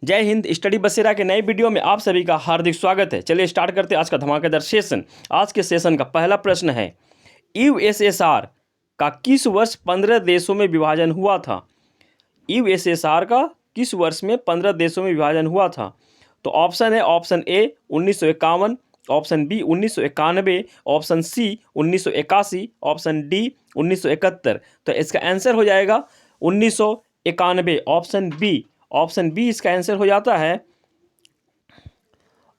जय हिंद। स्टडी बसेरा के नए वीडियो में आप सभी का हार्दिक स्वागत है। चलिए स्टार्ट करते हैं आज का धमाकेदार सेशन। आज के सेशन का पहला प्रश्न है, यूएसएसआर का किस वर्ष 15 देशों में विभाजन हुआ था? यूएसएसआर का किस वर्ष में 15 देशों में विभाजन हुआ था? तो ऑप्शन है, option A 1951, option B 1991, option C 1981, option D 1971। तो इसका आंसर हो जाएगा 1991, ऑप्शन बी। ऑप्शन बी इसका आंसर हो जाता है,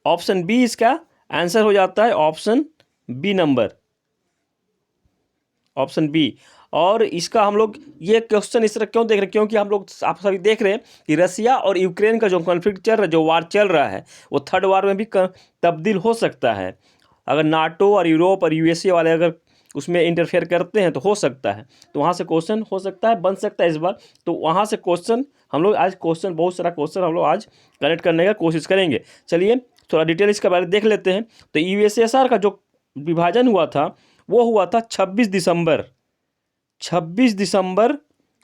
ऑप्शन बी इसका आंसर हो जाता है, option B number, option B. और इसका हम लोग ये क्वेश्चन इस तरह क्यों देख रहे हैं, क्योंकि हम लोग आप सभी देख रहे हैं कि रसिया और यूक्रेन का जो कॉन्फ्लिक्ट चल रहा है, जो वार चल रहा है, वो थर्ड वार में भी तब्दील हो सकता है। अगर नाटो और यूरोप और यूएसए वाले अगर उसमें इंटरफेयर करते हैं तो हो सकता है, तो वहाँ से क्वेश्चन हो सकता है, बन सकता है इस बार। तो वहाँ से क्वेश्चन हम लोग आज क्वेश्चन बहुत सारा क्वेश्चन हम लोग आज कनेक्ट करने का कोशिश करेंगे। चलिए थोड़ा डिटेल इसके बारे में देख लेते हैं। तो यूएसएसआर का जो विभाजन हुआ था वो हुआ था 26 दिसंबर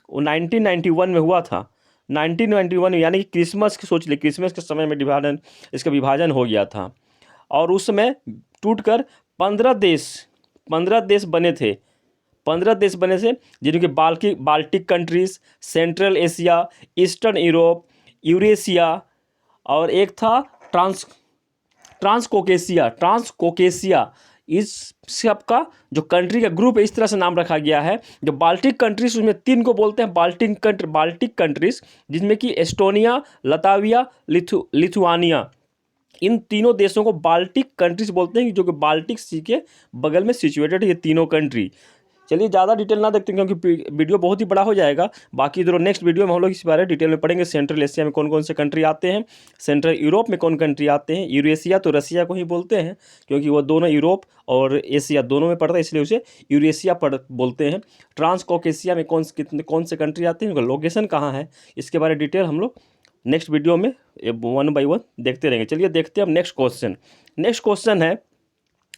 1991 में हुआ था। 1991 में, यानी कि क्रिसमस की सोच ली, क्रिसमस के समय में इसका विभाजन हो गया था। और उस समय टूटकर 15 देश बने थे। 15 देश बने थे, जिनके Baltic countries, central Asia, eastern Europe, Eurasia, और एक था ट्रांसकोकेशिया। इस सब का जो कंट्री का ग्रुप है, इस तरह से नाम रखा गया है। जो बाल्टिक कंट्रीज, उसमें 3 को बोलते हैं बाल्टिक कंट्रीज, जिसमें कि एस्टोनिया, लताविया, लिथुआनिया। इन तीनों देशों को बाल्टिक कंट्रीज बोलते हैं, जो कि बाल्टिक सी के बगल में सिचुएटेड है ये तीनों कंट्री। चलिए ज़्यादा डिटेल ना देखते हैं, क्योंकि वीडियो बहुत ही बड़ा हो जाएगा। बाकी इधर नेक्स्ट वीडियो में हम लोग इस बारे में डिटेल में पढ़ेंगे। सेंट्रल एशिया में कौन कौन से कंट्री आते हैं, सेंट्रल यूरोप में कौन कंट्री आते हैं, यूरेशिया तो रसिया को ही बोलते हैं, क्योंकि वो दोनों यूरोप और एशिया दोनों में पड़ता है, इसलिए उसे यूरेशिया बोलते हैं। ट्रांसकोकेशिया में कौन से कंट्री आते हैं, उनका लोकेशन कहाँ है, इसके बारे में डिटेल हम लोग नेक्स्ट वीडियो में 1 बाय 1 देखते रहेंगे। चलिए देखते हैं अब नेक्स्ट क्वेश्चन है,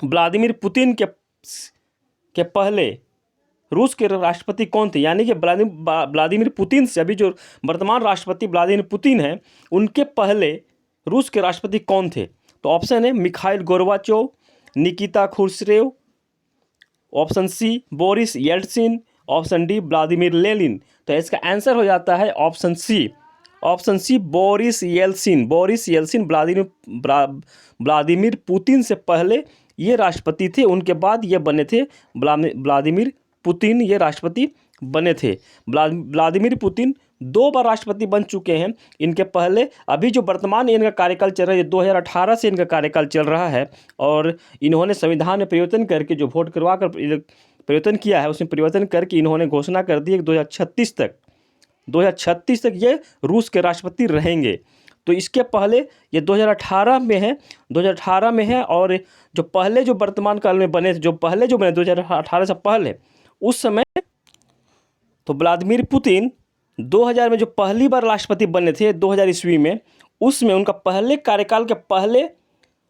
व्लादिमीर पुतिन के पहले रूस के राष्ट्रपति कौन थे? यानी कि व्लादिमीर पुतिन से, अभी जो वर्तमान राष्ट्रपति व्लादिमीर पुतिन हैं, उनके पहले रूस के राष्ट्रपति कौन थे? तो ऑप्शन है मिखाइल गोर्बाचोव, निकिता खुश्रेव, option C Boris Yeltsin, option D Vladimir Lenin. तो इसका आंसर हो जाता है option C Boris Yeltsin. Vladimir Putin से पहले ये राष्ट्रपति थे, उनके बाद ये बने थे व्लादिमीर पुतिन, ये राष्ट्रपति बने थे। व्लादिमीर पुतिन 2 बार राष्ट्रपति बन चुके हैं। इनके पहले अभी जो वर्तमान इनका कार्यकाल चल रहा है, 2018 से इनका कार्यकाल चल रहा है, और इन्होंने संविधान में परिवर्तन करके, जो वोट करवा कर परिवर्तन किया है, उसमें परिवर्तन करके इन्होंने घोषणा कर दी है कि 2036 तक ये रूस के राष्ट्रपति रहेंगे। तो इसके पहले ये 2018 में है, और जो पहले जो वर्तमान काल में बने, जो बने 2018 से पहले, उस समय तो व्लादिमीर पुतिन 2000 में जो पहली बार राष्ट्रपति बने थे 2000 ईस्वी में, उसमें उनका पहले कार्यकाल के पहले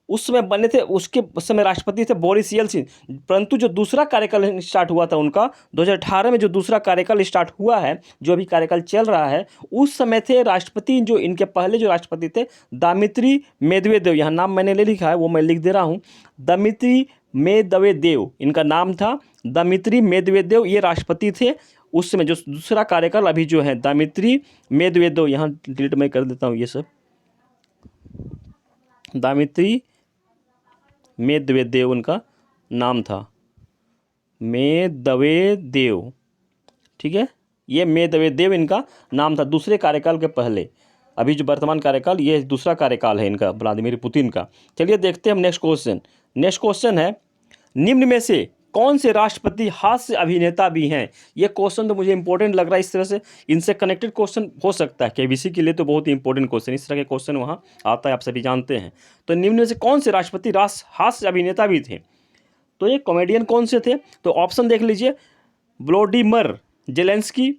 उस समय बने थे, उसके समय राष्ट्रपति थे बोरिस येल्टसिन। परंतु जो दूसरा कार्यकाल स्टार्ट हुआ था उनका 2018 में, जो दूसरा कार्यकाल स्टार्ट हुआ है, जो अभी कार्यकाल चल रहा है, उस समय थे राष्ट्रपति, जो इनके पहले जो राष्ट्रपति थे, दमित्री मेदवेदेव। यहाँ नाम मैंने ले लिखा है, वो मैं लिख दे रहा हूँ, दमित्री मेदवेदेव इनका नाम था, दमित्री मेदवेदेव ये राष्ट्रपति थे उस समय। जो दूसरा कार्यकाल अभी जो है दमित्री मेदवेदेव, यहाँ डिलीट मैं कर देता हूँ ये सब, दमित्री मेदवेदेव उनका नाम था, मेदवेदेव, ठीक है, ये मेदवेदेव इनका नाम था दूसरे कार्यकाल के पहले। अभी जो वर्तमान कार्यकाल, ये दूसरा कार्यकाल है इनका, व्लादिमीर पुतिन का। चलिए देखते हैं हम नेक्स्ट क्वेश्चन है, निम्न में से कौन से राष्ट्रपति हास्य अभिनेता भी हैं? ये क्वेश्चन तो मुझे इंपॉर्टेंट लग रहा है, इस तरह से इनसे कनेक्टेड क्वेश्चन हो सकता है केबीसी के लिए, तो बहुत ही इंपॉर्टेंट क्वेश्चन, इस तरह के क्वेश्चन वहाँ आता है, आप सभी जानते हैं। तो निम्न में से कौन से राष्ट्रपति हास्य अभिनेता भी थे? तो ये कॉमेडियन कौन से थे? तो ऑप्शन देख लीजिए, Vladimir Zelensky,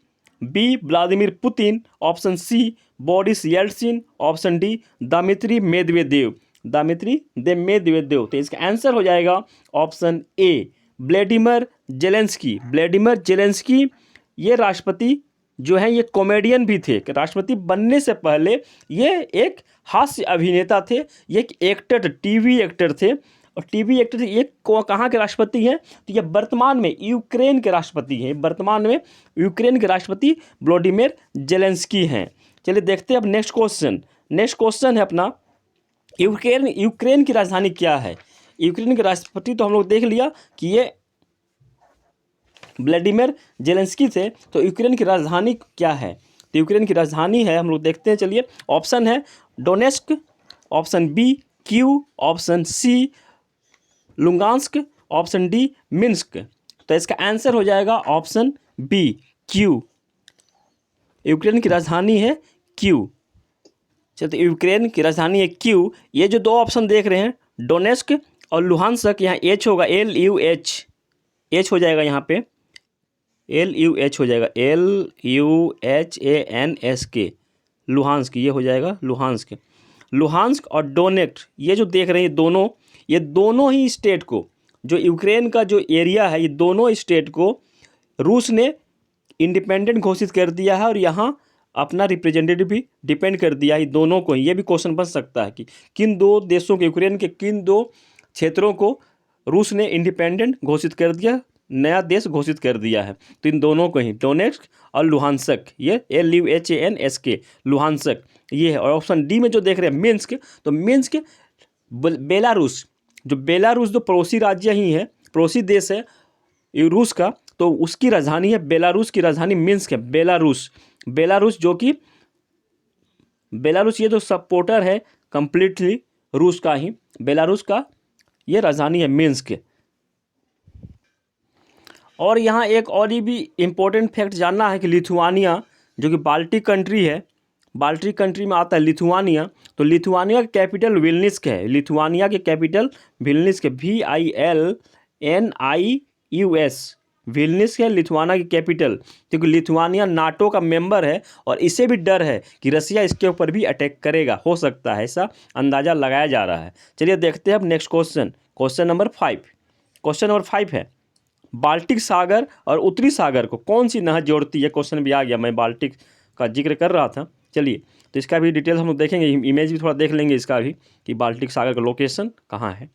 B Vladimir Putin, option C Boris Yeltsin, option D Dmitry Medvedev. तो इसका आंसर हो जाएगा ऑप्शन ए व्लादिमीर जेलेंस्की। ये राष्ट्रपति जो है ये कॉमेडियन भी थे। राष्ट्रपति बनने से पहले ये एक हास्य अभिनेता थे, ये एक एक्टर थे, टीवी एक्टर थे। और टीवी एक्टर थे। ये कहाँ के राष्ट्रपति हैं? तो ये वर्तमान में यूक्रेन के राष्ट्रपति हैं। वर्तमान में यूक्रेन के राष्ट्रपति व्लादिमीर जेलेंस्की हैं। चलिए देखते हैं अब नेक्स्ट क्वेश्चन। नेक्स्ट क्वेश्चन है अपना, यूक्रेन की राजधानी क्या है? यूक्रेन के राष्ट्रपति तो हम लोग देख लिया कि ये व्लादिमीर जेलेंस्की थे। तो यूक्रेन की राजधानी क्या है? तो यूक्रेन की राजधानी है, हम लोग देखते हैं। चलिए, ऑप्शन है Donetsk, option B Kyiv, option C Luhansk, option D Minsk. तो इसका आंसर हो जाएगा ऑप्शन बी क्यू। यूक्रेन की राजधानी है क्यू। चलिए, तो यूक्रेन की राजधानी है क्यू। ये जो दो ऑप्शन देख रहे हैं डोनेस्क और लुहांस्क, यहाँ एच होगा, एच हो जाएगा, यहाँ पे LUH हो जाएगा, LUHANSK, लुहांस्क, ये हो जाएगा लुहांस्क। लुहांस्क और डोनेट्स्क, ये जो देख रहे हैं ये दोनों ही स्टेट को, जो यूक्रेन का जो एरिया है, ये दोनों स्टेट को रूस ने इंडिपेंडेंट घोषित कर दिया है और यहाँ अपना रिप्रेजेंटेटिव भी डिपेंड कर दिया है दोनों को। ये भी क्वेश्चन बन सकता है कि किन दो देशों के, यूक्रेन के किन दो क्षेत्रों को रूस ने इंडिपेंडेंट घोषित कर दिया, नया देश घोषित कर दिया है। तो इन दोनों को ही, डोनेट्स्क और लुहांस्क, ये LUHANSK, लुहांस्क ये है। और ऑप्शन डी में जो देख रहे हैं मिन्स्क, तो मिन्स्क बेलारूस, जो बेलारूस जो पड़ोसी राज्य ही है, पड़ोसी देश है रूस का, तो उसकी राजधानी है, बेलारूस की राजधानी मिन्स्क है। बेलारूस जो कि बेलारूस ये जो सपोर्टर है कंप्लीटली रूस का ही, बेलारूस का ये राजधानी है मिन्स्क। और यहाँ एक और ही भी इम्पोर्टेंट फैक्ट जानना है कि लिथुआनिया जो कि बाल्टिक कंट्री है, बाल्टिक कंट्री में आता है लिथुआनिया, तो लिथुआनिया का कैपिटल विल्निस्क है। लिथुआनिया के कैपिटल विल्निस्क है, VILNIUS, विल्निस्क है लिथुआनिया की कैपिटल। क्योंकि लिथुआनिया नाटो का मेंबर है और इसे भी डर है कि रसिया इसके ऊपर भी अटैक करेगा, हो सकता है, ऐसा अंदाज़ा लगाया जा रहा है। चलिए देखते हैं अब next question, question number 5। Question number 5 है, बाल्टिक सागर और उत्तरी सागर को कौन सी नहर जोड़ती है? क्वेश्चन भी आ गया, मैं बाल्टिक का जिक्र कर रहा था। चलिए, तो इसका भी डिटेल हम लोग देखेंगे, इमेज भी थोड़ा देख लेंगे इसका भी कि बाल्टिक सागर का लोकेशन कहाँ है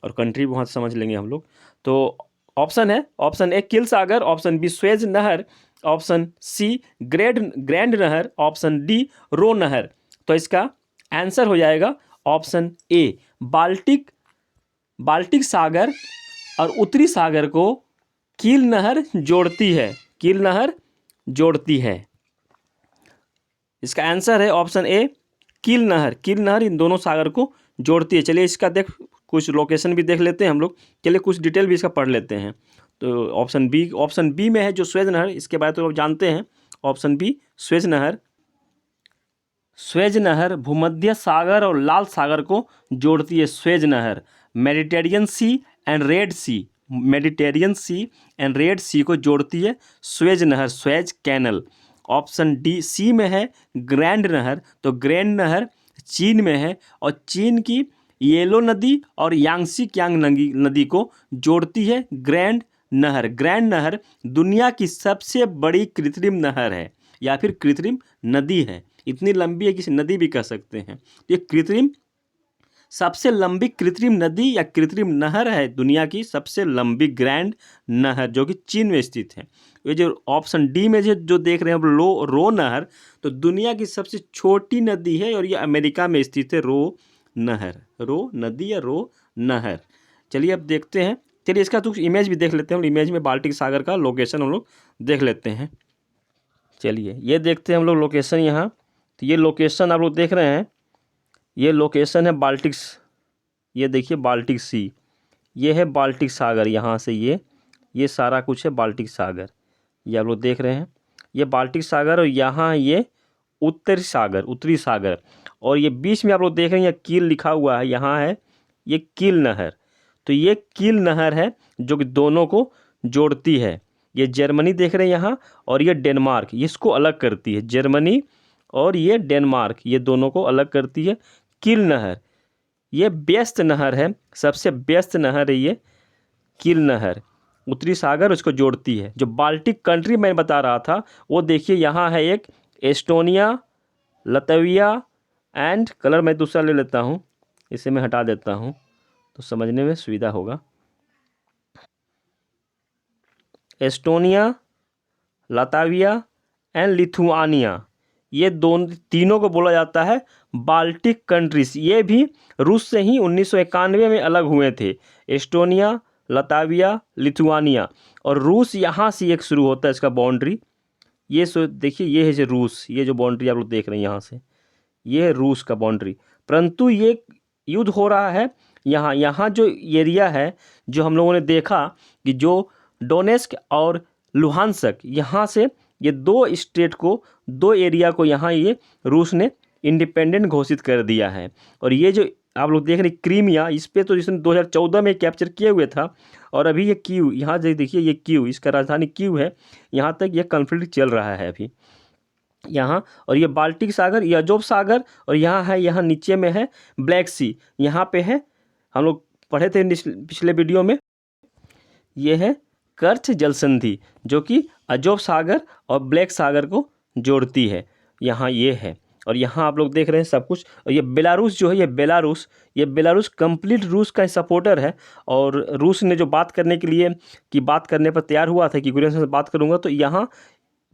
और कंट्री भी वहाँ से समझ लेंगे हम लोग। तो ऑप्शन है, ऑप्शन ए किल सागर, ऑप्शन बी स्वेज नहर, ऑप्शन सी ग्रैंड नहर, ऑप्शन डी रो नहर। तो इसका आंसर हो जाएगा ऑप्शन ए, बाल्टिक सागर और उत्तरी सागर को कील नहर जोड़ती है, कील नहर जोड़ती है। इसका आंसर है ऑप्शन ए कील नहर इन दोनों सागर को जोड़ती है। चलिए इसका कुछ लोकेशन भी देख लेते हैं हम लोग। चलिए कुछ डिटेल भी इसका पढ़ लेते हैं। तो ऑप्शन बी में है जो स्वेज नहर, इसके बारे में तो आप जानते हैं। ऑप्शन बी स्वेज नहर भूमध्य सागर और लाल सागर को जोड़ती है। स्वेज नहर Mediterranean sea and red sea को जोड़ती है स्वेज नहर, Suez canal. Option D C में है ग्रैंड नहर, तो ग्रैंड नहर चीन में है और चीन की येलो नदी और यांगसी क्यांग नदी को जोड़ती है ग्रैंड नहर। ग्रैंड नहर दुनिया की सबसे बड़ी कृत्रिम नहर है या फिर कृत्रिम नदी है, इतनी लंबी है कि नदी भी कह सकते हैं। तो ये सबसे लंबी कृत्रिम नदी या कृत्रिम नहर है, दुनिया की सबसे लंबी ग्रैंड नहर जो कि चीन में स्थित है। ये जो ऑप्शन डी में जो देख रहे हैं हम रो नहर, तो दुनिया की सबसे छोटी नदी है और ये अमेरिका में स्थित है। रो नदी या रो नहर। चलिए अब देखते हैं, चलिए इसका तो इमेज भी देख लेते हैं। इमेज में बाल्टिक सागर का लोकेशन हम लोग देख लेते हैं। चलिए ये देखते हैं हम लोग लोकेशन यहाँ। तो ये लोकेशन आप लोग देख रहे हैं, ये लोकेशन है बाल्टिक्स, ये देखिए बाल्टिक सी, ये है बाल्टिक सागर, यहाँ से ये सारा कुछ है बाल्टिक सागर, ये आप लोग देख रहे हैं, ये बाल्टिक सागर। और यहाँ ये उत्तरी सागर और ये बीच में आप लोग देख रहे हैं कील लिखा हुआ है, यहाँ है ये कील नहर। तो ये कील नहर है जो कि दोनों को जोड़ती है। ये जर्मनी देख रहे हैं यहाँ और ये डेनमार्क, इसको अलग करती है। जर्मनी और ये डेनमार्क, ये दोनों को अलग करती है कील नहर। ये व्यस्त नहर है, सबसे व्यस्त नहर है ये कील नहर। उत्तरी सागर उसको जोड़ती है। जो बाल्टिक कंट्री मैं बता रहा था वो देखिए यहाँ है एक एस्टोनिया, लतविया एंड कलर मैं दूसरा ले लेता हूँ, इसे मैं हटा देता हूँ तो समझने में सुविधा होगा। एस्टोनिया, लताविया एंड लिथुआनिया, ये तीनों को बोला जाता है बाल्टिक कंट्रीज। ये भी रूस से ही 1991 में अलग हुए थे। एस्टोनिया, लताविया, लिथुआनिया, और रूस यहाँ से एक शुरू होता है इसका बाउंड्री। ये देखिए ये है जो रूस, ये जो बाउंड्री आप लोग देख रहे हैं यहाँ से, ये है रूस का बाउंड्री। परंतु ये युद्ध हो रहा है यहाँ जो एरिया है, जो हम लोगों ने देखा कि जो डोनेस्क और लुहानस्क, यहाँ से ये दो स्टेट को, दो एरिया को यहाँ ये रूस ने इंडिपेंडेंट घोषित कर दिया है। और ये जो आप लोग देख रहे हैं क्रीमिया, इस पे तो जिसने 2014 में कैप्चर किए हुए था, और अभी ये कीव, यहाँ देखिए ये कीव, इसका राजधानी कीव है, यहाँ तक ये कॉन्फ्लिक्ट चल रहा है अभी यहाँ। और ये बाल्टिक सागर, ये अजोव सागर, और यहाँ है, यहाँ नीचे में है ब्लैक सी, यहाँ पे है, हम लोग पढ़े थे पिछले वीडियो में, ये है कर्च जल संधि जो कि अजोव सागर और ब्लैक सागर को जोड़ती है, यहाँ ये है। और यहाँ आप लोग देख रहे हैं सब कुछ। और ये बेलारूस जो है, ये बेलारूस कंप्लीट रूस का सपोर्टर है। और रूस ने जो बात करने के लिए कि बात करने पर तैयार हुआ था कि गुरेंसन से बात करूँगा, तो यहाँ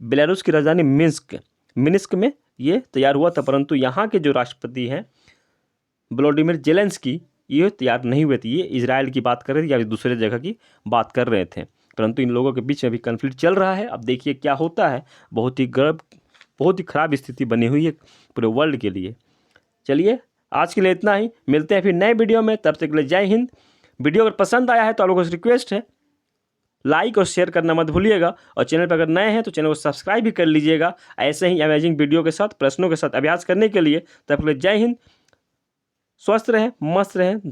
बेलारूस की राजधानी मिन्स्क में ये तैयार हुआ था। परंतु यहाँ के जो राष्ट्रपति हैं व्लादिमीर ज़ेलेंस्की, ये तैयार नहीं हुए थे, ये इजराइल की बात कर रहे थे या दूसरे जगह की बात कर रहे थे। परंतु इन लोगों के बीच में भी कन्फ्लिक्ट चल रहा है। अब देखिए क्या होता है। बहुत ही ख़राब स्थिति बनी हुई है पूरे वर्ल्ड के लिए। चलिए आज के लिए इतना ही, मिलते हैं फिर नए वीडियो में, तब तक के लिए जय हिंद। वीडियो अगर पसंद आया है तो आप लोगों से रिक्वेस्ट है लाइक और शेयर करना मत भूलिएगा, और चैनल पर अगर नए हैं तो चैनल को सब्सक्राइब भी कर लीजिएगा ऐसे ही अमेजिंग वीडियो के साथ, प्रश्नों के साथ अभ्यास करने के लिए। तब तक के लिए जय हिंद, स्वस्थ रहें, मस्त रहें।